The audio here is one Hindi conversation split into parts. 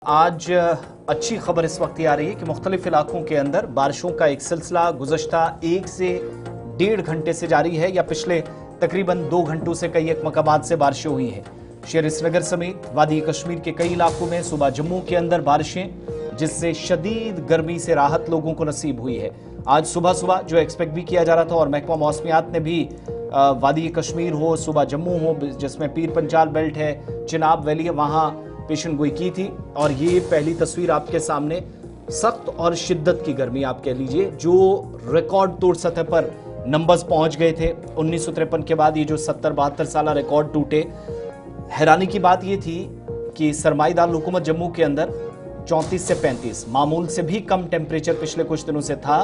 आज अच्छी खबर इस वक्त ये आ रही है कि मुख्तलिफ इलाकों के अंदर बारिशों का एक सिलसिला गुज़श्ता 1 से 1.5 घंटे से जारी है या पिछले तकरीबन 2 घंटों से कई एक मकामात से बारिशें हुई हैं। शेर श्रीनगर समेत वादी कश्मीर के कई इलाकों में सुबह जम्मू के अंदर बारिशें, जिससे शदीद गर्मी से राहत लोगों को नसीब हुई है। आज सुबह सुबह जो एक्सपेक्ट भी किया जा रहा था और महकमा मौसमियात ने भी वादी कश्मीर हो, सुबह जम्मू हो जिसमें पीर पंजाल बेल्ट है, चिनाब वैली है, वहाँ पेशन गोई की थी। और ये पहली तस्वीर आपके सामने सख्त और शिद्दत की गर्मी आप कह लीजिए, जो रिकॉर्ड तोड़ सतह पर नंबर्स पहुंच गए थे। 1953 के बाद ये जो 70-72 साल रिकॉर्ड टूटे। हैरानी की बात ये थी कि सरमाईदार हुकूमत जम्मू के अंदर 34 से 35 मामूल से भी कम टेम्परेचर पिछले कुछ दिनों से था,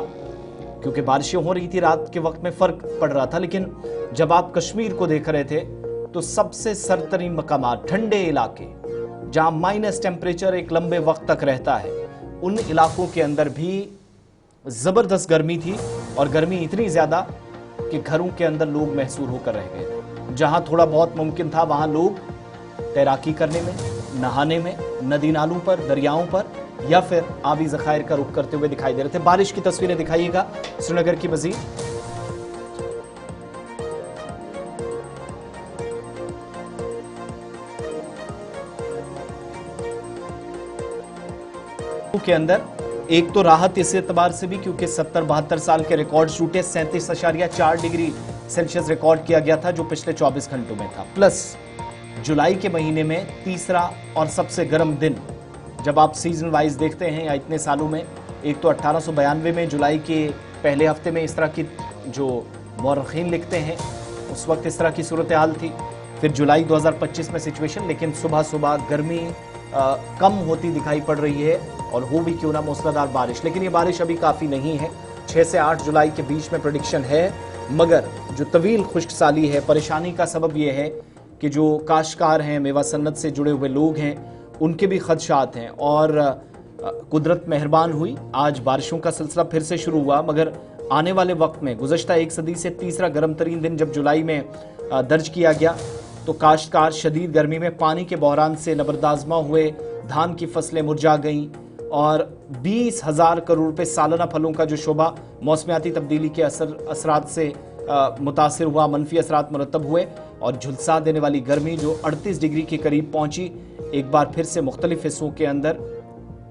क्योंकि बारिशें हो रही थी, रात के वक्त में फर्क पड़ रहा था। लेकिन जब आप कश्मीर को देख रहे थे तो सबसे सरतरीन मकामात, ठंडे इलाके जहां माइनस टेम्परेचर एक लंबे वक्त तक रहता है, उन इलाकों के अंदर भी जबरदस्त गर्मी थी। और गर्मी इतनी ज्यादा कि घरों के अंदर लोग महसूर होकर रह गए। जहां थोड़ा बहुत मुमकिन था वहां लोग तैराकी करने में, नहाने में, नदी नालों पर, दरियाओं पर या फिर आबी जखायर का रुख करते हुए दिखाई दे रहे थे। बारिश की तस्वीरें दिखाइएगा श्रीनगर की मजीद। के अंदर एक तो राहत इस एतबार से भी क्योंकि 70-72 साल के रिकॉर्ड टूटे। 37.4 डिग्री सेल्सियस रिकॉर्ड किया गया था जो पिछले 24 घंटों में था। प्लस जुलाई के महीने में तीसरा और सबसे गर्म दिन जब आप सीजन वाइज देखते हैं या इतने सालों में, एक तो 1892 में जुलाई के पहले हफ्ते में इस तरह की जो मौरखीन लिखते हैं उस वक्त इस तरह की सूरत हाल थी। फिर जुलाई 2025 में सिचुएशन, लेकिन सुबह सुबह गर्मी कम होती दिखाई पड़ रही है और हो भी क्यों ना मूसलाधार बारिश। लेकिन ये बारिश अभी काफ़ी नहीं है। 6 से 8 जुलाई के बीच में प्रेडिक्शन है, मगर जो तवील खुश्क साली है, परेशानी का सबब यह है कि जो काश्तकार हैं, मेवा सन्नत से जुड़े हुए लोग हैं, उनके भी खदशात हैं। और कुदरत मेहरबान हुई, आज बारिशों का सिलसिला फिर से शुरू हुआ, मगर आने वाले वक्त में गुज़श्ता 1 सदी से तीसरा गर्म तरीन दिन जब जुलाई में दर्ज किया गया तो काश्तकार शदीद गर्मी में पानी के बहरान से लबरदाजमा हुए, धान की फसलें मुरझा गईं और 20,000 करोड़ रुपए सालाना फलों का जो शोबा मौसमियाती तब्दीली के असरात से मुतासिर हुआ, मनफी असरात मुरतब हुए और झुलसा देने वाली गर्मी जो 38 डिग्री के करीब पहुंची, एक बार फिर से मुख्तलिफ हिस्सों के अंदर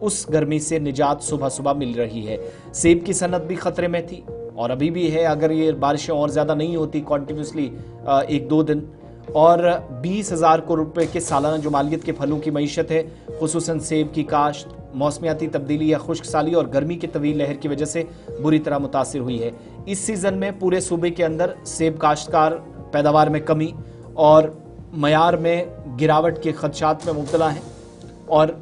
उस गर्मी से निजात सुबह सुबह मिल रही है। सेब की सनत भी खतरे में थी और अभी भी है, अगर ये बारिशें और ज़्यादा नहीं होती कॉन्टिन्यूसली 1-2 दिन। और 20,000 करोड़ रुपए के सालाना जो मालियत के फलों की मईशत है, खुसूसन सेब की काश्त मौसमियाती तब्दीली या खुश्क साली और गर्मी की तवील लहर की वजह से बुरी तरह मुतासिर हुई है। इस सीज़न में पूरे सूबे के अंदर सेब काश्तकार पैदावार में कमी और मयार में गिरावट के खदशात में मुब्तला हैं। और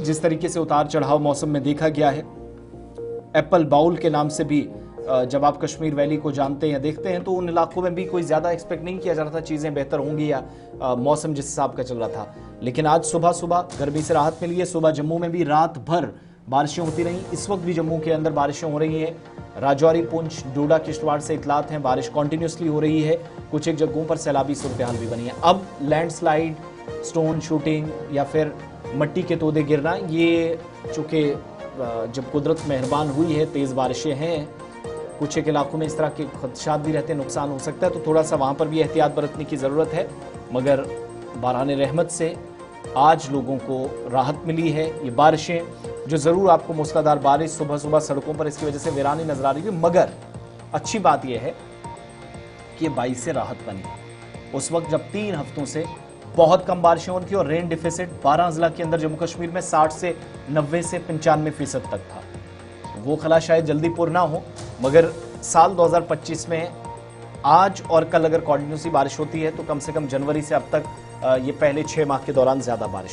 जिस तरीके से उतार चढ़ाव मौसम में देखा गया है, एप्पल बाउल के नाम से भी जब आप कश्मीर वैली को जानते हैं या देखते हैं तो उन इलाकों में भी कोई ज़्यादा एक्सपेक्ट नहीं किया जा रहा था चीज़ें बेहतर होंगी या मौसम जिस हिसाब का चल रहा था। लेकिन आज सुबह सुबह गर्मी से राहत मिली है। सुबह जम्मू में भी रात भर बारिशें होती रहीं। इस वक्त भी जम्मू के अंदर बारिशें हो रही हैं। राजौरी, पुंछ, डोडा, किश्तवाड़ से इतलात हैं बारिश कॉन्टीन्यूसली हो रही है। कुछ एक जगहों पर सैलाबी सूरत हाल भी बनी है। अब लैंडस्लाइड, स्टोन शूटिंग या फिर मट्टी के तोदे गिरना, ये चूँकि जब कुदरत मेहरबान हुई है, तेज़ बारिशें हैं, कुछ एक इलाकों में इस तरह के खदशात भी रहते हैं, नुकसान हो सकता है, तो थोड़ा सा वहाँ पर भी एहतियात बरतने की ज़रूरत है। मगर बारान रहमत से आज लोगों को राहत मिली है। ये बारिशें जो ज़रूर आपको मूसलाधार बारिश सुबह सुबह सड़कों पर इसकी वजह से वीरानी नजर आ रही है, मगर अच्छी बात यह है कि 22 से राहत बनी। उस वक्त जब 3 हफ्तों से बहुत कम बारिशें हो रही थी और रेन डिफिसिट 12 ज़िला के अंदर जम्मू कश्मीर में 60 से 90 से 95% तक था। वो खला शायद जल्दी पुर ना हो, मगर साल 2025 में आज और कल अगर कॉन्टिन्यूसली बारिश होती है तो कम से कम जनवरी से अब तक ये पहले 6 माह के दौरान ज़्यादा बारिश